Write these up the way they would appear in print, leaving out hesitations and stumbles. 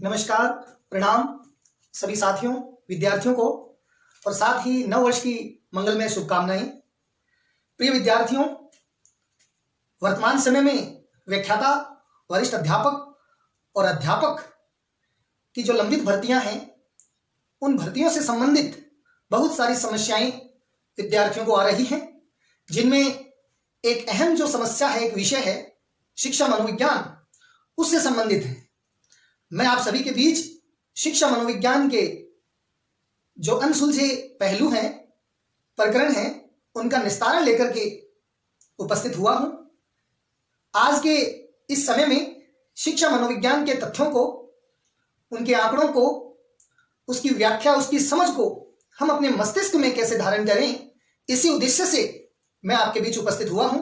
नमस्कार, प्रणाम सभी साथियों, विद्यार्थियों को और साथ ही नव वर्ष की मंगलमय शुभकामनाएं। प्रिय विद्यार्थियों, वर्तमान समय में व्याख्याता, वरिष्ठ अध्यापक और अध्यापक की जो लंबित भर्तियां हैं, उन भर्तियों से संबंधित बहुत सारी समस्याएं विद्यार्थियों को आ रही हैं, जिनमें एक अहम जो समस्या है, एक विषय है शिक्षा मनोविज्ञान, उससे संबंधित है। मैं आप सभी के बीच शिक्षा मनोविज्ञान के जो अनसुलझे पहलू हैं, प्रकरण हैं, उनका निस्तारण लेकर के उपस्थित हुआ हूं। आज के इस समय में शिक्षा मनोविज्ञान के तथ्यों को, उनके आंकड़ों को, उसकी व्याख्या, उसकी समझ को हम अपने मस्तिष्क में कैसे धारण करें, इसी उद्देश्य से मैं आपके बीच उपस्थित हुआ हूं।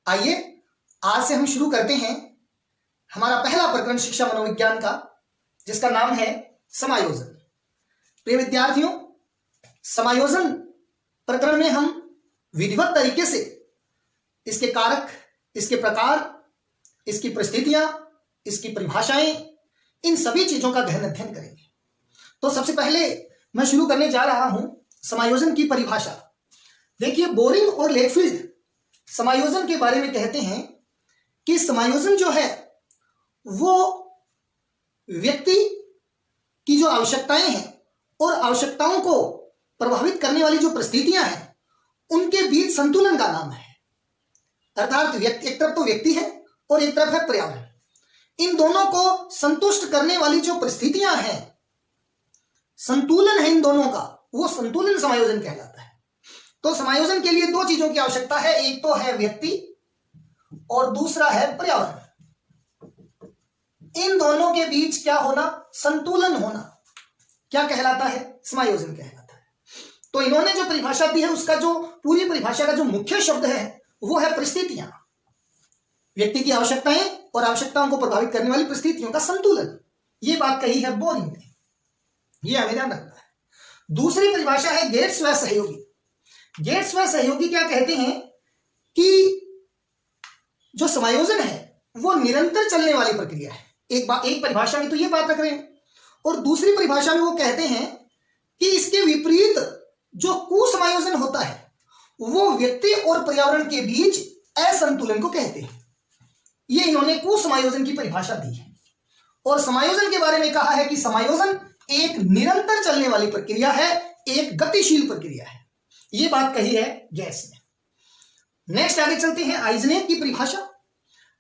आइए आज से हम शुरू करते हैं हमारा पहला प्रकरण शिक्षा मनोविज्ञान का, जिसका नाम है समायोजन। प्रिय विद्यार्थियों, समायोजन प्रकरण में हम विधिवत तरीके से इसके कारक, इसके प्रकार, इसकी परिस्थितियां, इसकी परिभाषाएं, इन सभी चीजों का गहन अध्ययन करेंगे। तो सबसे पहले मैं शुरू करने जा रहा हूं समायोजन की परिभाषा। देखिए, बोरिंग और लेकफील्ड समायोजन के बारे में कहते हैं कि समायोजन जो है वो व्यक्ति की जो आवश्यकताएं हैं और आवश्यकताओं को प्रभावित करने वाली जो परिस्थितियां हैं, उनके बीच संतुलन का नाम है। अर्थात एक तरफ तो व्यक्ति है और एक तरफ है पर्यावरण। इन दोनों को संतुष्ट करने वाली जो परिस्थितियां हैं, संतुलन है इन दोनों का, वो संतुलन समायोजन कहलाता है। तो समायोजन के लिए दो चीजों की आवश्यकता है, एक तो है व्यक्ति और दूसरा है पर्यावरण। इन दोनों के बीच क्या होना? संतुलन होना। क्या कहलाता है? समायोजन कहलाता है। तो इन्होंने जो परिभाषा दी है, उसका जो पूरी परिभाषा का जो मुख्य शब्द है वो है परिस्थितियां। व्यक्ति की आवश्यकताएं और आवश्यकताओं को प्रभावित करने वाली परिस्थितियों का संतुलन, ये बात कही है बोरिंग ने, ये हमें ध्यान रखना है। दूसरी परिभाषा है गेट्स व सहयोगी। गेट्स व सहयोगी क्या कहते हैं कि जो समायोजन है वो निरंतर चलने वाली प्रक्रिया है। एक परिभाषा में तो ये बात रख रहे हैं, और दूसरी परिभाषा में वो कहते हैं कि इसके विपरीत जो कुसमायोजन होता है वो व्यक्ति और पर्यावरण के बीच असंतुलन को कहते हैं। ये इन्होंने कुसमायोजन की परिभाषा दी है। और समायोजन के बारे में कहा है कि समायोजन एक निरंतर चलने वाली प्रक्रिया है, एक गतिशील प्रक्रिया है। ये बात कही है गैस ने। नेक्स्ट आगे चलते हैं आइजनेक की परिभाषा।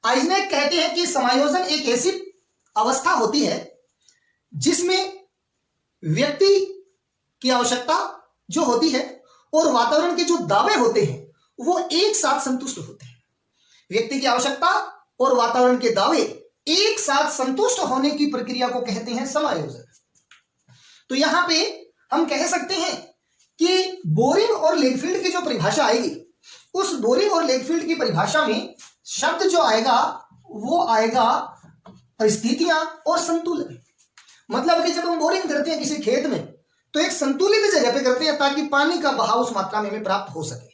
आइजनेक कहते हैं कि समायोजन एक ऐसी अवस्था होती है जिसमें व्यक्ति की आवश्यकता जो होती है और वातावरण के जो दावे होते हैं वो एक साथ संतुष्ट होते हैं। व्यक्ति की आवश्यकता और वातावरण के दावे एक साथ संतुष्ट होने की प्रक्रिया को कहते हैं समायोजन। तो यहां पे हम कह सकते हैं कि बोरिंग और लेकफील्ड की जो परिभाषा आएगी, उस बोरिंग और लेकफील्ड की परिभाषा में शब्द जो आएगा वो आएगा परिस्थितियां और संतुलन। मतलब कि जब हम बोरिंग करते हैं किसी खेत में, तो एक संतुलित जगह पे करते हैं ताकि पानी का बहाव उस मात्रा में हमें प्राप्त हो सके।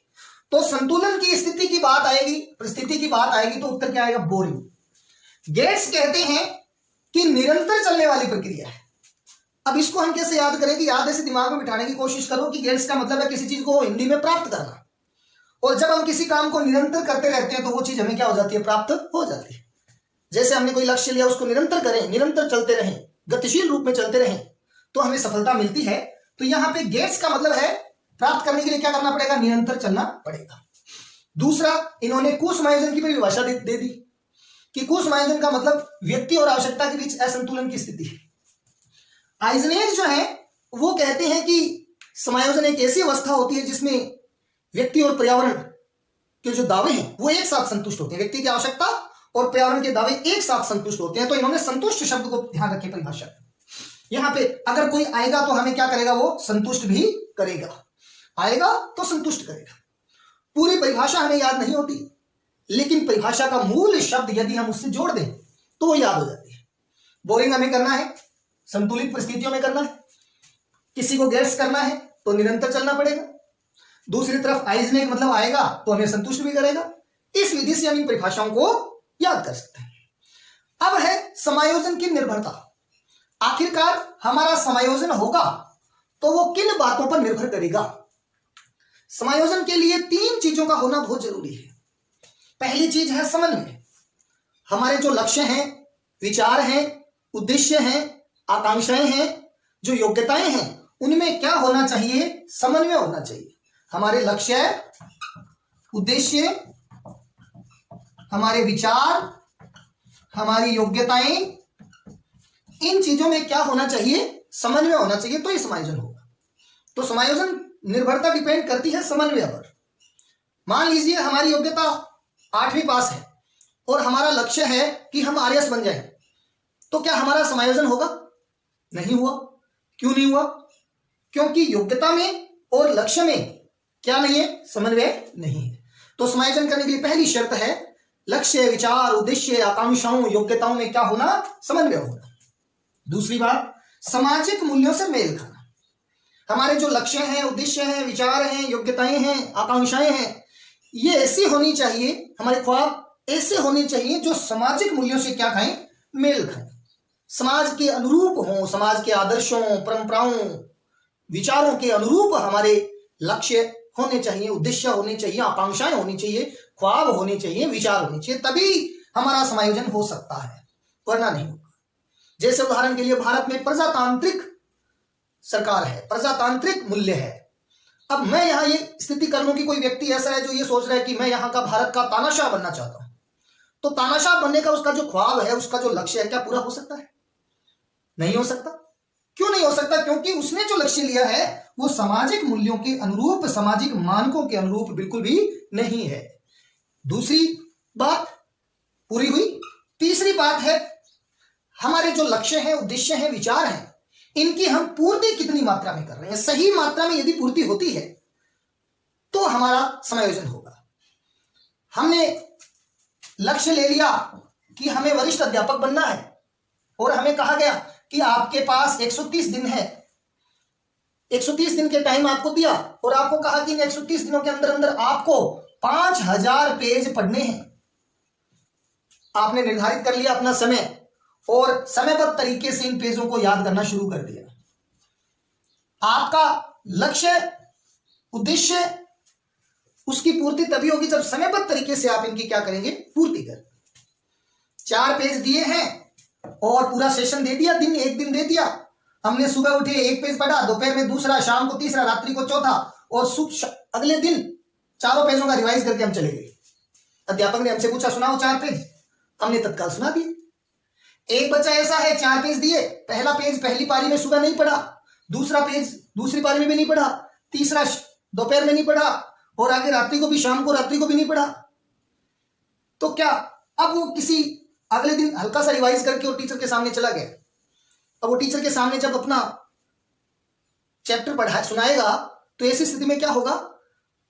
तो संतुलन की स्थिति की बात आएगी, परिस्थिति की बात आएगी, तो उत्तर क्या आएगा? बोरिंग। गेट्स कहते हैं कि निरंतर चलने वाली प्रक्रिया है। अब इसको हम कैसे याद करें कि याद ऐसे दिमाग में बिठाने की कोशिश करो कि गेट्स का मतलब है किसी चीज को हिंदी में प्राप्त करना, और जब हम किसी काम को निरंतर करते रहते हैं तो वो चीज हमें क्या हो जाती है? प्राप्त हो जाती है। जैसे हमने कोई लक्ष्य लिया, उसको निरंतर करें, निरंतर चलते रहें, गतिशील रूप में चलते रहें, तो हमें सफलता मिलती है। तो यहां पे गेट्स का मतलब है प्राप्त करने के लिए क्या करना पड़ेगा? निरंतर चलना पड़ेगा। दूसरा, इन्होंने कुसमायोजन की परिभाषा दे दी कि कुसमायोजन का मतलब व्यक्ति और आवश्यकता के बीच असंतुलन की स्थिति है। आइजनेक जो है वो कहते हैं कि समायोजन एक ऐसी अवस्था होती है जिसमें व्यक्ति और पर्यावरण के जो दावे हैं वो एक साथ संतुष्ट होते हैं। व्यक्ति की आवश्यकता और पर्यावरण के दावे एक साथ संतुष्ट होते हैं। तो इन्होंने संतुष्ट शब्द को ध्यान रखें परिभाषा। यहां पे अगर कोई आएगा तो हमें क्या करेगा? वो संतुष्ट भी करेगा। आएगा तो संतुष्ट करेगा। पूरी परिभाषा हमें याद नहीं होती, लेकिन परिभाषा का मूल शब्द यदि हम उससे जोड़ दें तो वो याद हो जाती है। बोरिंग हमें करना है, संतुलित परिस्थितियों में करना है। किसी को गैस करना है तो निरंतर चलना पड़ेगा। दूसरी तरफ आइजनेक मतलब आएगा तो हमें संतुष्ट भी करेगा। इस विधि से हम इन परिभाषाओं को याद कर सकते हैं। अब है समायोजन की निर्भरता। आखिरकार हमारा समायोजन होगा तो वो किन बातों पर निर्भर करेगा? समायोजन के लिए 3 चीजों का होना बहुत जरूरी है। पहली चीज है समन्वय। हमारे जो लक्ष्य हैं, विचार हैं, उद्देश्य हैं, आकांक्षाएं हैं, जो योग्यताएं हैं, उनमें क्या होना चाहिए? समन्वय होना चाहिए। हमारे लक्ष्य, उद्देश्य, हमारे विचार, हमारी योग्यताएं, इन चीजों में क्या होना चाहिए? समन्वय होना चाहिए, तो ये समायोजन होगा। तो समायोजन निर्भरता डिपेंड करती है समन्वय पर। मान लीजिए हमारी योग्यता 8वीं पास है और हमारा लक्ष्य है कि हम आरएस बन जाएं, तो क्या हमारा समायोजन होगा? नहीं हुआ। क्यों नहीं हुआ? क्योंकि योग्यता में और लक्ष्य में क्या नहीं है? समन्वय नहीं है। तो समायोजन करने के लिए पहली शर्त है लक्ष्य, विचार, उद्देश्य, आकांक्षाओं, योग्यताओं में क्या होना? समन्वय होना। दूसरी बात, सामाजिक मूल्यों से मेल खाना। हमारे जो लक्ष्य हैं, उद्देश्य हैं, विचार हैं, योग्यताएं हैं, आकांक्षाएं हैं, ये ऐसी होनी चाहिए, हमारे ख्वाब ऐसे होने चाहिए जो सामाजिक मूल्यों से क्या खाएं? मेल खाएं, समाज के अनुरूप हों, समाज के आदर्शों, परंपराओं, विचारों के अनुरूप हमारे लक्ष्य होने चाहिए, उद्देश्य होने चाहिए, आकांक्षाएं होनी चाहिए, ख्वाब होने चाहिए, विचार होने चाहिए, तभी हमारा समायोजन हो सकता है, वरना नहीं होगा। जैसे उदाहरण के लिए भारत में प्रजातांत्रिक सरकार है, प्रजातांत्रिक मूल्य है। अब मैं यहां ये स्थिति कर लूं कि कोई व्यक्ति ऐसा है जो ये सोच रहा है कि मैं यहां का भारत का तानाशाह बनना चाहता हूं, तो तानाशाह बनने का उसका जो ख्वाब है, उसका जो लक्ष्य है, क्या पूरा हो सकता है? नहीं हो सकता। क्यों नहीं हो सकता? क्योंकि उसने जो लक्ष्य लिया है वो सामाजिक मूल्यों के अनुरूप, सामाजिक मानकों के अनुरूप बिल्कुल भी नहीं है। दूसरी बात पूरी हुई। तीसरी बात है हमारे जो लक्ष्य हैं, उद्देश्य हैं, विचार हैं, इनकी हम पूर्ति कितनी मात्रा में कर रहे हैं। सही मात्रा में यदि पूर्ति होती है तो हमारा समायोजन होगा। हमने लक्ष्य ले लिया कि हमें वरिष्ठ अध्यापक बनना है और हमें कहा गया कि आपके पास 130 दिन है, 130 दिन के टाइम आपको दिया और आपको कहा कि इन 130 दिनों के अंदर अंदर आपको 5000 पेज पढ़ने हैं। आपने निर्धारित कर लिया अपना समय और समयबद्ध तरीके से इन पेजों को याद करना शुरू कर दिया। आपका लक्ष्य, उद्देश्य, उसकी पूर्ति तभी होगी जब समयबद्ध तरीके से आप इनकी क्या करेंगे? पूर्ति करें। 4 पेज दिए हैं और पूरा सेशन दे दिया, दिन एक दिन दे दिया। हमने सुबह उठे 1 पेज पढ़ा, दोपहर में दूसरा, शाम को तीसरा, रात्रि को चौथा, और अगले दिन 4 पेजों का रिवाइज करके हम चले गए। अध्यापक ने हमसे पूछा सुनाओ 4 पेज, हमने तत्काल सुना दिए। एक बच्चा ऐसा है 4 पेज दिए, पहला पेज पहली पारी में सुबह नहीं पढ़ा, दूसरा पेज दूसरी पारी में भी नहीं पढ़ा, तीसरा दोपहर में नहीं पढ़ा, और आगे रात्रि को भी, शाम को रात्रि को भी नहीं पढ़ा। तो क्या अब वो किसी अगले दिन हल्का सा रिवाइज करके और टीचर के सामने चला गया। अब वो टीचर के सामने जब अपना चैप्टर पढ़ा सुनाएगा तो ऐसी स्थिति में क्या होगा?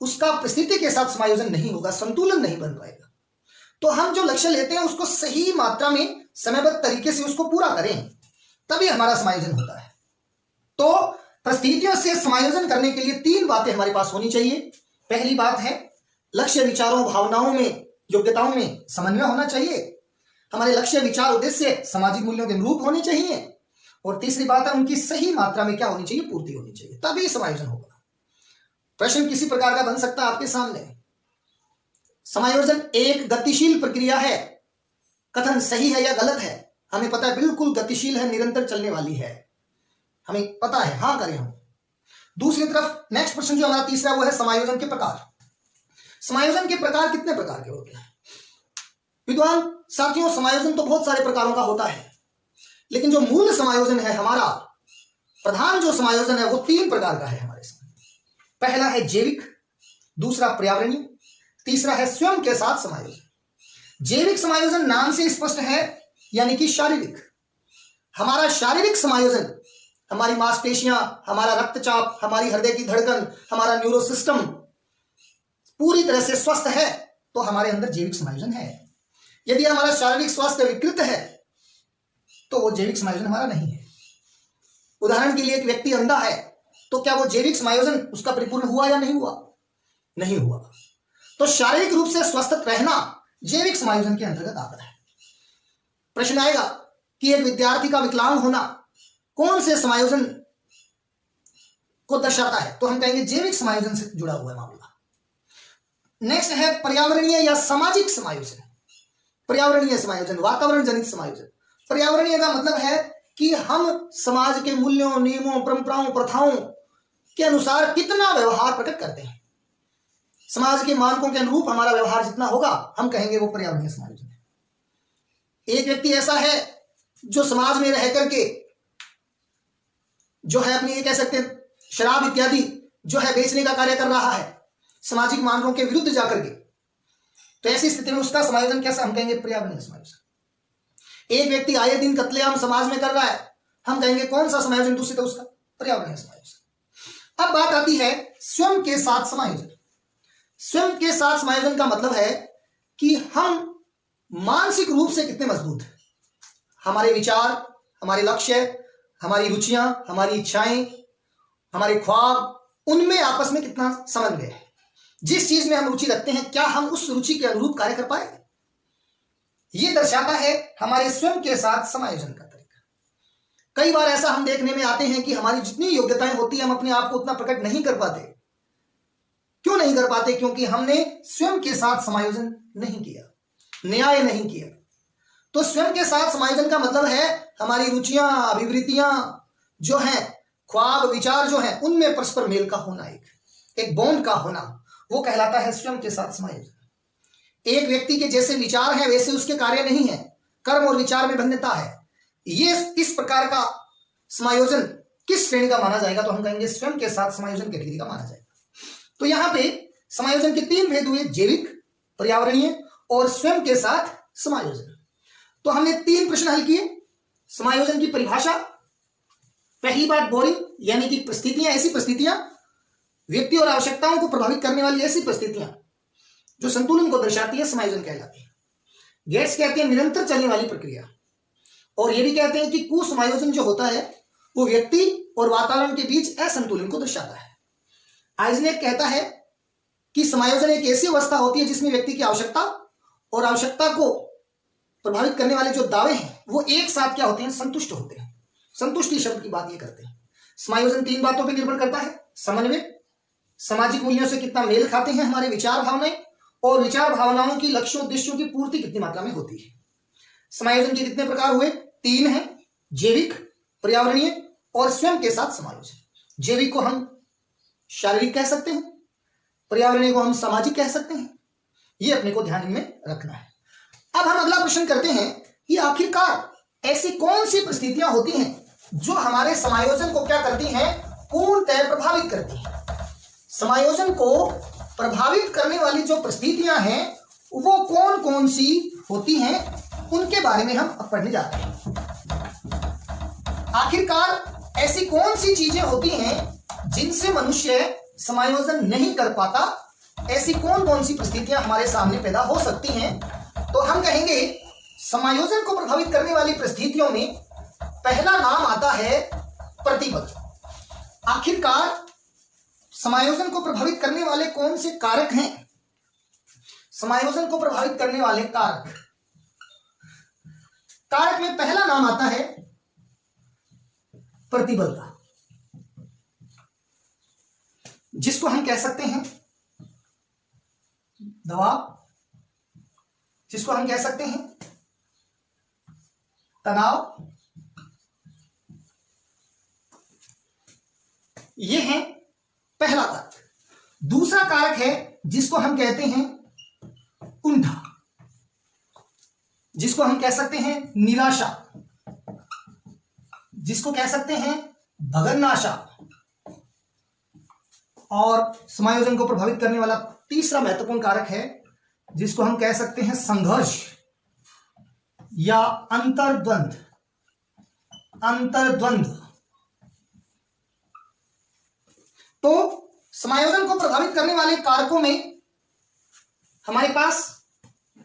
उसका परिस्थिति के साथ समायोजन नहीं होगा, संतुलन नहीं बन पाएगा। तो हम जो लक्ष्य लेते हैं उसको सही मात्रा में समयबद्ध तरीके से उसको पूरा करें, तभी हमारा समायोजन होता है। तो परिस्थितियों से समायोजन करने के लिए 3 बातें हमारे पास होनी चाहिए। पहली बात है लक्ष्य, विचारों, भावनाओं में, योग्यताओं में समन्वय होना चाहिए। हमारे लक्ष्य, विचार, उद्देश्य सामाजिक मूल्यों के अनुरूप होने चाहिए। और तीसरी बात है उनकी सही मात्रा में क्या होनी चाहिए? पूर्ति होनी चाहिए, तभी समायोजन होगा। प्रश्न किसी प्रकार का बन सकता है आपके सामने। समायोजन एक गतिशील प्रक्रिया है, कथन सही है या गलत है? हमें पता है बिल्कुल गतिशील है, निरंतर चलने वाली है, हमें पता है, हां करें हम। दूसरी तरफ नेक्स्ट प्रश्न जो हमारा तीसरा वो है समायोजन के प्रकार। समायोजन के प्रकार कितने प्रकार के होते हैं? विद्वान साथियों, समायोजन तो बहुत सारे प्रकारों का होता है, लेकिन जो मूल समायोजन है हमारा, प्रधान जो समायोजन है वो 3 प्रकार का है हमारे सामने। पहला है जैविक, दूसरा पर्यावरणीय, तीसरा है स्वयं के साथ समायोजन। जैविक समायोजन नाम से स्पष्ट है, यानी कि शारीरिक। हमारा शारीरिक समायोजन, हमारी मांसपेशियां, हमारा रक्तचाप, हमारी हृदय की धड़कन, हमारा न्यूरो सिस्टम पूरी तरह से स्वस्थ है तो हमारे अंदर जैविक समायोजन है। यदि हमारा शारीरिक स्वास्थ्य विकृत है तो वो जैविक समायोजन हमारा नहीं है। उदाहरण के लिए एक व्यक्ति अंधा है तो क्या वो जैविक समायोजन उसका परिपूर्ण हुआ या नहीं हुआ? नहीं हुआ। तो शारीरिक रूप से स्वस्थ रहना जैविक समायोजन के अंतर्गत आता है। प्रश्न आएगा कि एक विद्यार्थी का विकलांग होना कौन से समायोजन को दर्शाता है, तो हम कहेंगे जैविक समायोजन से जुड़ा हुआ है मामला। नेक्स्ट है पर्यावरणीय या सामाजिक समायोजन। पर्यावरणीय समायोजन, वातावरण जनित समायोजन। पर्यावरणीय का मतलब है कि हम समाज के मूल्यों, नियमों, परंपराओं, प्रथाओं के अनुसार कितना व्यवहार प्रकट करते हैं। समाज के मानकों के अनुरूप हमारा व्यवहार जितना होगा, हम कहेंगे वो पर्यावरणीय समायोजन है। एक व्यक्ति ऐसा है जो समाज में रह करके जो है अपनी, ये कह सकते हैं, शराब इत्यादि जो है बेचने का कार्य कर रहा है सामाजिक मानकों के विरुद्ध जाकर के, तो ऐसी स्थिति में उसका समायोजन कैसा, हम कहेंगे पर्यावरणीय समायोजन। एक व्यक्ति आए दिन कत्लेआम समाज में कर रहा है, हम कहेंगे कौन सा समायोजन दूषित है उसका, पर्यावरणीय समायोजन। अब बात आती है स्वयं के साथ समायोजन। स्वयं के साथ समायोजन का मतलब है कि हम मानसिक रूप से कितने मजबूत हैं, हमारे विचार, हमारे लक्ष्य, हमारी रुचियां, हमारी इच्छाएं, हमारे ख्वाब, उनमें आपस में कितना समन्वय है। जिस चीज में हम रुचि रखते हैं, क्या हम उस रुचि के अनुरूप कार्य कर पाए, यह दर्शाता है हमारे स्वयं के साथ समायोजन का तरीका। कई बार ऐसा हम देखने में आते हैं कि हमारी जितनी योग्यताएं होती है, हम अपने आप को उतना प्रकट नहीं कर पाते। क्यों नहीं कर पाते? क्योंकि हमने स्वयं के साथ समायोजन नहीं किया, न्याय नहीं किया। तो स्वयं के साथ समायोजन का मतलब है हमारी रुचियां, अभिवृत्तियां जो हैं, ख्वाब, विचार जो हैं, उनमें परस्पर मेल का होना, एक बॉन्ड का होना, वो कहलाता है स्वयं के साथ समायोजन। एक व्यक्ति के जैसे विचार हैं वैसे उसके कार्य नहीं है, कर्म और विचार में भिन्नता है। ये इस प्रकार का समायोजन किस श्रेणी का माना जाएगा, तो हम कहेंगे स्वयं के साथ समायोजन कैटेगरी का माना जाएगा। तो यहां पे समायोजन के तीन भेद हुए, जैविक, पर्यावरणीय और स्वयं के साथ समायोजन। तो हमने तीन प्रश्न हल किए। समायोजन की परिभाषा, पहली बात बोरिंग, यानी कि परिस्थितियां, ऐसी परिस्थितियां, व्यक्ति और आवश्यकताओं को प्रभावित करने वाली ऐसी परिस्थितियां जो संतुलन को दर्शाती है, समायोजन कहलाती है। गेट्स कहते हैं निरंतर चलने वाली प्रक्रिया, और ये भी कहते हैं कि कुसमायोजन जो होता है वो व्यक्ति और वातावरण के बीच असंतुलन को दर्शाता है। आइजनेक कहता है कि समायोजन एक ऐसी अवस्था होती है जिसमें व्यक्ति की आवश्यकता और आवश्यकता को प्रभावित करने वाले जो दावे हैं वो एक साथ क्या होते हैं, संतुष्ट होते हैं। संतुष्टि शब्द की बात ये करते हैं। समायोजन तीन बातों पर निर्भर करता है, समन्वय, सामाजिक मूल्यों से कितना मेल खाते हैं हमारे विचार भावनाएं, और विचार भावनाओं की लक्ष्यों उद्देश्यों की पूर्ति कितनी मात्रा में होती है। समायोजन के कितने प्रकार हुए? तीन हैं, जैविक, पर्यावरणीय और स्वयं के साथ समायोजन। जैविक को हम शारीरिक कह सकते हैं, पर्यावरणीय को हम सामाजिक कह सकते हैं। ये अपने को ध्यान में रखना है। अब हम अगला प्रश्न करते हैं कि आखिरकार ऐसी कौन सी परिस्थितियां होती हैं जो हमारे समायोजन को क्या करती हैं, पूर्णतः प्रभावित करती हैं। समायोजन को प्रभावित करने वाली जो परिस्थितियां हैं वो कौन कौन सी होती हैं, उनके बारे में हम अब पढ़ने जा रहे हैं। आखिरकार ऐसी कौन सी चीजें होती हैं जिनसे मनुष्य समायोजन नहीं कर पाता, ऐसी कौन कौन सी परिस्थितियां हमारे सामने पैदा हो सकती हैं, तो हम कहेंगे समायोजन को प्रभावित करने वाली परिस्थितियों में पहला नाम आता है प्रतिबल। आखिरकार समायोजन को प्रभावित करने वाले कौन से कारक हैं? समायोजन को प्रभावित करने वाले कारक, कारक में पहला नाम आता है प्रतिबल का, जिसको हम कह सकते हैं दबाव, जिसको हम कह सकते हैं तनाव। ये है पहला कारक। दूसरा कारक है जिसको हम कहते हैं कुंठा, जिसको हम कह सकते हैं निराशा, जिसको कह सकते हैं भगनाशा। और समायोजन को प्रभावित करने वाला तीसरा महत्वपूर्ण कारक है जिसको हम कह सकते हैं संघर्ष या अंतर्द्वंद। अंतर्द्वंद। तो समायोजन को प्रभावित करने वाले कारकों में हमारे पास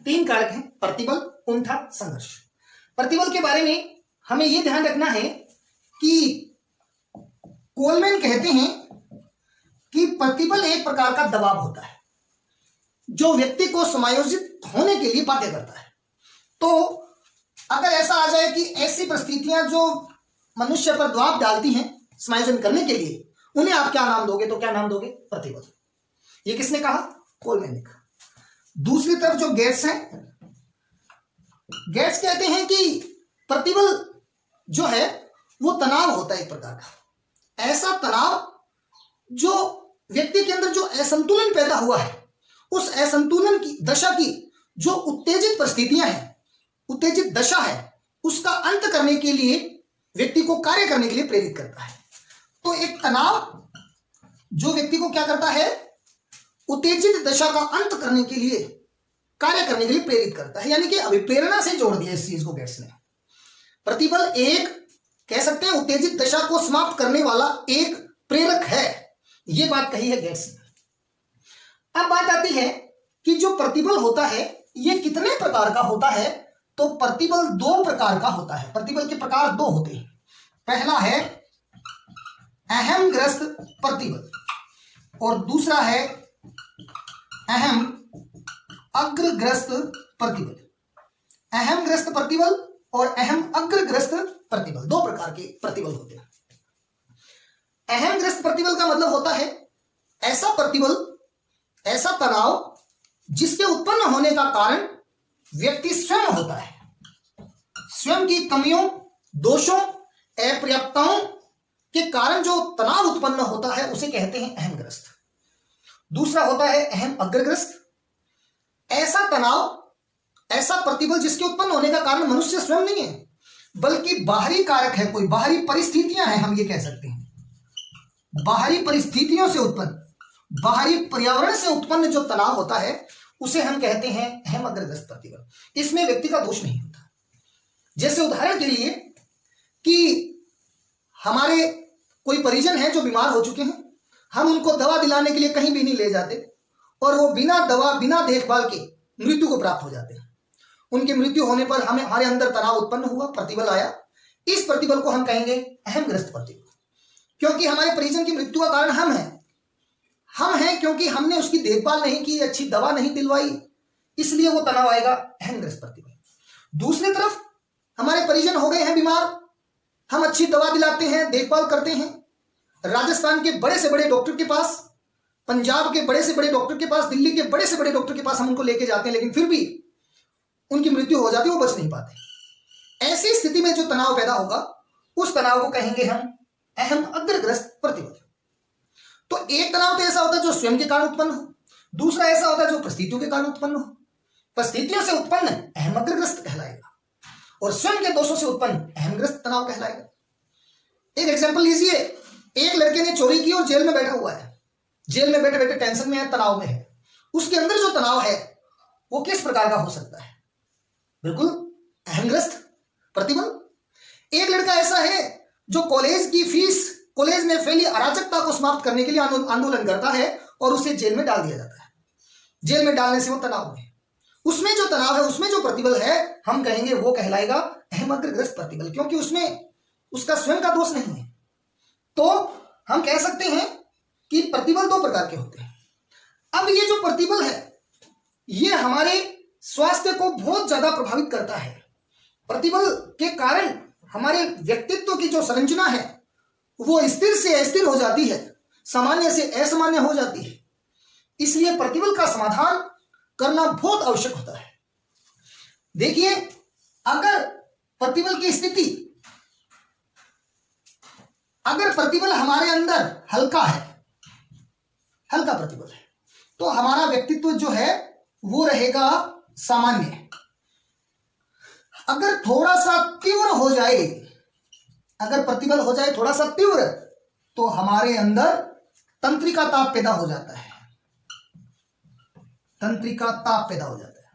तीन कारक हैं, प्रतिबल, कुंठा, संघर्ष। प्रतिबल के बारे में हमें यह ध्यान रखना है कि कोलमैन कहते हैं कि प्रतिबल एक प्रकार का दबाव होता है जो व्यक्ति को समायोजित होने के लिए बाध्य करता है। तो अगर ऐसा आ जाए कि ऐसी परिस्थितियां जो मनुष्य पर दबाव डालती हैं समायोजन करने के लिए, उन्हें आप क्या नाम दोगे? तो क्या नाम दोगे? प्रतिबल। ये किसने कहा? कोलमैन ने कहा। दूसरी तरफ जो गेट्स हैं, गेट्स कहते हैं कि प्रतिबल जो है वो तनाव होता है एक प्रकार का, ऐसा तनाव जो व्यक्ति के अंदर जो असंतुलन पैदा हुआ है, उस असंतुलन की दशा की जो उत्तेजित परिस्थितियां हैं, उत्तेजित दशा है, उसका अंत करने के लिए व्यक्ति को कार्य करने के लिए प्रेरित करता है। तो एक तनाव जो व्यक्ति को क्या करता है? उत्तेजित दशा का अंत करने के लिए, कार्य करने के लिए प्रेरित करता है, यानी कि अभिप्रेरणा से जोड़ दिया इस चीज को गेट्स ने। प्रतिबल एक कह सकते हैं उत्तेजित दशा को समाप्त करने वाला एक प्रेरक है, यह बात कही है गेट्स ने। अब बात आती है कि जो प्रतिबल होता है यह कितने प्रकार का होता है? तो प्रतिबल दो प्रकार का होता है। प्रतिबल के प्रकार दो होते हैं। पहला है अहमग्रस्त प्रतिबल और दूसरा है अहम अग्रग्रस्त प्रतिबल। अहमग्रस्त प्रतिबल और अहम अग्रग्रस्त प्रतिबल, दो प्रकार के प्रतिबल होते हैं। अहमग्रस्त प्रतिबल का मतलब होता है ऐसा प्रतिबल, ऐसा तनाव जिसके उत्पन्न होने का कारण व्यक्ति स्वयं होता है, स्वयं की कमियों, दोषों, अपर्याप्तताओं के कारण जो तनाव उत्पन्न होता है उसे कहते हैं अहमग्रस्त। दूसरा होता है अहम अग्रग्रस्त, ऐसा तनाव, ऐसा प्रतिबल जिसके उत्पन्न होने का कारण मनुष्य स्वयं नहीं है बल्कि बाहरी कारक है, कोई बाहरी परिस्थितियां हैं, हम ये कह सकते हैं। बाहरी परिस्थितियों से उत्पन्न, बाहरी पर्यावरण से उत्पन्न जो तनाव होता है उसे हम कहते हैं अहम अग्रग्रस्त प्रतिबल। इसमें व्यक्ति का दोष नहीं होता। जैसे उदाहरण के लिए कि हमारे कोई परिजन है जो बीमार हो चुके हैं, हम उनको दवा दिलाने के लिए कहीं भी नहीं ले जाते और वो बिना दवा, बिना देखभाल के मृत्यु को प्राप्त हो जाते हैं। उनकी मृत्यु होने पर हमारे अंदर तनाव उत्पन्न हुआ, प्रतिबल आया। इस प्रतिबल को हम कहेंगे अहमग्रस्त प्रतिबल, क्योंकि हमारे परिजन की मृत्यु का कारण हम हैं। हम हैं क्योंकि हमने उसकी देखभाल नहीं की, अच्छी दवा नहीं दिलवाई, इसलिए वो तनाव आएगा, अहमग्रस्त प्रतिबल। दूसरी तरफ हमारे परिजन हो गए हैं बीमार, हम अच्छी दवा दिलाते हैं, देखभाल करते हैं, राजस्थान के बड़े से बड़े डॉक्टर के पास, पंजाब के बड़े से बड़े डॉक्टर के पास, दिल्ली के बड़े से बड़े डॉक्टर के पास हम उनको लेके जाते हैं, लेकिन फिर भी उनकी मृत्यु हो जाती है, वो बच नहीं पाते। ऐसी स्थिति में जो तनाव पैदा होगा उस तनाव को कहेंगे हम अहम अग्रग्रस्त प्रतिबल। तो एक तनाव तो ऐसा होता है जो स्वयं के कारण उत्पन्न हो, दूसरा ऐसा होता है जो परिस्थितियों के कारण उत्पन्न हो। परिस्थितियों से उत्पन्न अहम अग्रग्रस्त कहलाएगा और स्वयं के दोषों से उत्पन्न अहमग्रस्त तनाव कहलाएगा। एक एग्जांपल लीजिए, एक लड़के ने चोरी की और जेल में बैठा हुआ है, जेल में बैठे बैठे टेंशन में है, तनाव में है। उसके अंदर जो तनाव है वो किस प्रकार का हो सकता है? बिल्कुल अहमग्रस्त प्रतिबल। एक लड़का ऐसा है जो कॉलेज की फीस, कॉलेज में फैली अराजकता को समाप्त करने के लिए आंदोलन करता है और उसे जेल में डाल दिया जाता है। जेल में डालने से वो तनाव में, उसमें जो तनाव है, उसमें जो प्रतिबल है, हम कहेंगे वो कहलाएगा अहम अग्रग्रस्त प्रतिबल, क्योंकि उसमें उसका स्वयं का दोष नहीं है। तो हम कह सकते हैं कि प्रतिबल दो प्रकार के होते हैं। अब ये जो प्रतिबल है ये हमारे स्वास्थ्य को बहुत ज्यादा प्रभावित करता है। प्रतिबल के कारण हमारे व्यक्तित्व की जो संरचना है वो स्थिर से अस्थिर हो जाती है, सामान्य से असामान्य हो जाती है। इसलिए प्रतिबल का समाधान करना बहुत आवश्यक होता है। देखिए, अगर प्रतिबल की स्थिति, अगर प्रतिबल हमारे अंदर हल्का है, हल्का प्रतिबल है, तो हमारा व्यक्तित्व जो है वो रहेगा सामान्य। अगर थोड़ा सा तीव्र हो जाए, अगर प्रतिबल हो जाए थोड़ा सा तीव्र, तो हमारे अंदर तंत्रिका ताप पैदा हो जाता है, तंत्रिका ताप पैदा हो जाता है।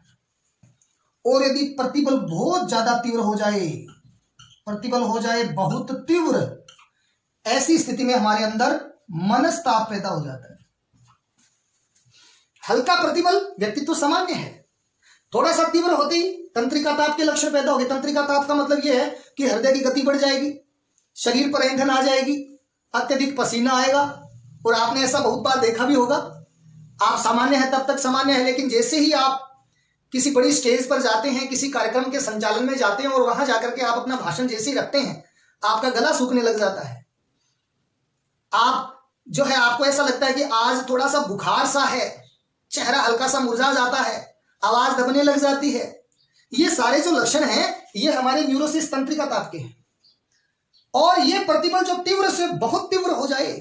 और यदि प्रतिबल बहुत ज्यादा तीव्र हो जाए, प्रतिबल हो जाए बहुत तीव्र, ऐसी स्थिति में हमारे अंदर मनस्ताप पैदा हो जाता है। हल्का प्रतिबल व्यक्तित्व सामान्य है, थोड़ा सा तीव्र होते ही तंत्रिका ताप के लक्षण पैदा हो गए। तंत्रिका ताप का मतलब यह है कि हृदय की गति बढ़ जाएगी, शरीर पर ऐंठन आ जाएगी, अत्यधिक पसीना आएगा। और आपने ऐसा बहुत बार देखा भी होगा, आप सामान्य है तब तक सामान्य है, लेकिन जैसे ही आप किसी बड़ी स्टेज पर जाते हैं, किसी कार्यक्रम के संचालन में जाते हैं और वहां जाकर के आप अपना भाषण जैसे ही रखते हैं, आपका गला सूखने लग जाता है, आप जो है आपको ऐसा लगता है कि आज थोड़ा सा बुखार सा है, चेहरा हल्का सा मुरझा जाता है, आवाज दबने लग जाती है। ये सारे जो लक्षण हैं ये हमारे न्यूरोसिस तंत्रिका ताप के हैं। और ये प्रतिबल जो तीव्र से बहुत तीव्र हो जाए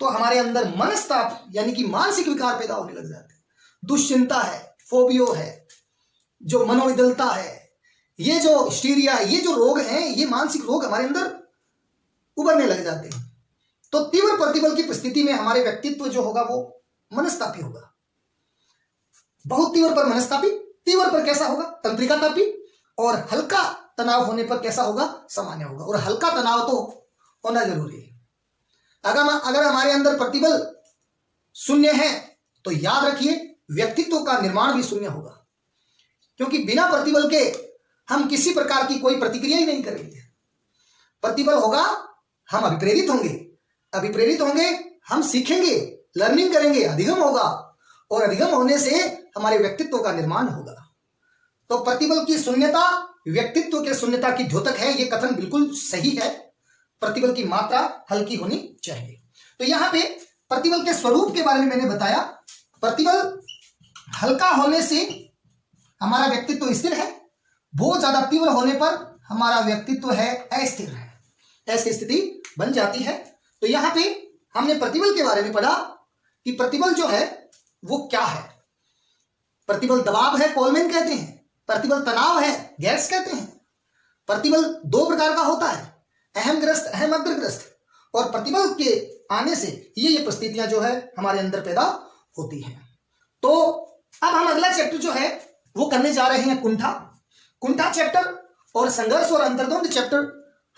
तो हमारे अंदर मनस्ताप यानी कि मानसिक विकार पैदा होने लग जाते हैं। दुश्चिंता है, फोबियो है, जो मनोविदलता है, ये जो हिस्टीरिया है, ये जो रोग हैं, ये मानसिक रोग हमारे अंदर उभरने लग जाते हैं। तो तीव्र प्रतिबल की परिस्थिति में हमारे व्यक्तित्व जो होगा वो मनस्तापी होगा। बहुत तीव्र पर मनस्तापी, तीव्र पर कैसा होगा? तंत्रिका तापी। और हल्का तनाव होने पर कैसा होगा? सामान्य होगा। और हल्का तनाव तो होना जरूरी है। अगर हमारे अंदर प्रतिबल शून्य है तो याद रखिए व्यक्तित्व का निर्माण भी शून्य होगा, क्योंकि बिना प्रतिबल के हम किसी प्रकार की कोई प्रतिक्रिया ही नहीं करेंगे। प्रतिबल होगा, हम अभिप्रेरित होंगे, अभिप्रेरित होंगे हम सीखेंगे, लर्निंग करेंगे, अधिगम होगा, और अधिगम होने से हमारे व्यक्तित्व का निर्माण होगा। तो प्रतिबल की शून्यता व्यक्तित्व के शून्यता की द्योतक है, यह कथन बिल्कुल सही है। प्रतिबल की मात्रा हल्की होनी चाहिए। तो यहां पे प्रतिबल के स्वरूप के बारे में मैंने बताया। प्रतिबल हल्का होने से हमारा व्यक्तित्व स्थिर है, बहुत ज्यादा तीव्र होने पर हमारा व्यक्तित्व है अस्थिर है, ऐसी स्थिति बन जाती है। तो यहां पे हमने प्रतिबल के बारे में पढ़ा कि प्रतिबल जो है वो क्या है। प्रतिबल दबाव है, कोलमैन कहते हैं। प्रतिबल तनाव है, गैस कहते हैं। प्रतिबल दो प्रकार का होता है, अहमग्रस्त, अहम अग्रग्रस्त। और प्रतिबल के आने से ये परिस्थितियां जो है हमारे अंदर पैदा होती हैं। तो अब हम अगला चैप्टर जो है वो करने जा रहे हैं कुंठा चैप्टर और संघर्ष और अंतर्द्वंद चैप्टर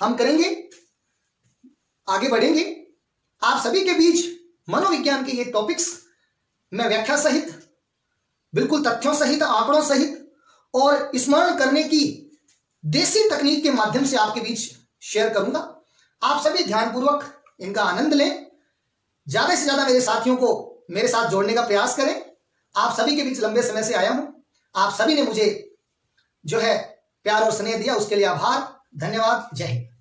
हम करेंगे, आगे बढ़ेंगे। आप सभी के बीच मनोविज्ञान के ये टॉपिक्स मैं व्याख्या सहित, बिल्कुल तथ्यों सहित, आंकड़ों सहित और स्मरण करने की देसी तकनीक के माध्यम से आपके बीच शेयर करूंगा। आप सभी ध्यानपूर्वक इनका आनंद लें, ज्यादा से ज्यादा मेरे साथियों को मेरे साथ जोड़ने का प्रयास करें। आप सभी के बीच लंबे समय से आया हूं, आप सभी ने मुझे जो है प्यार और स्नेह दिया, उसके लिए आभार, धन्यवाद, जय हिंद।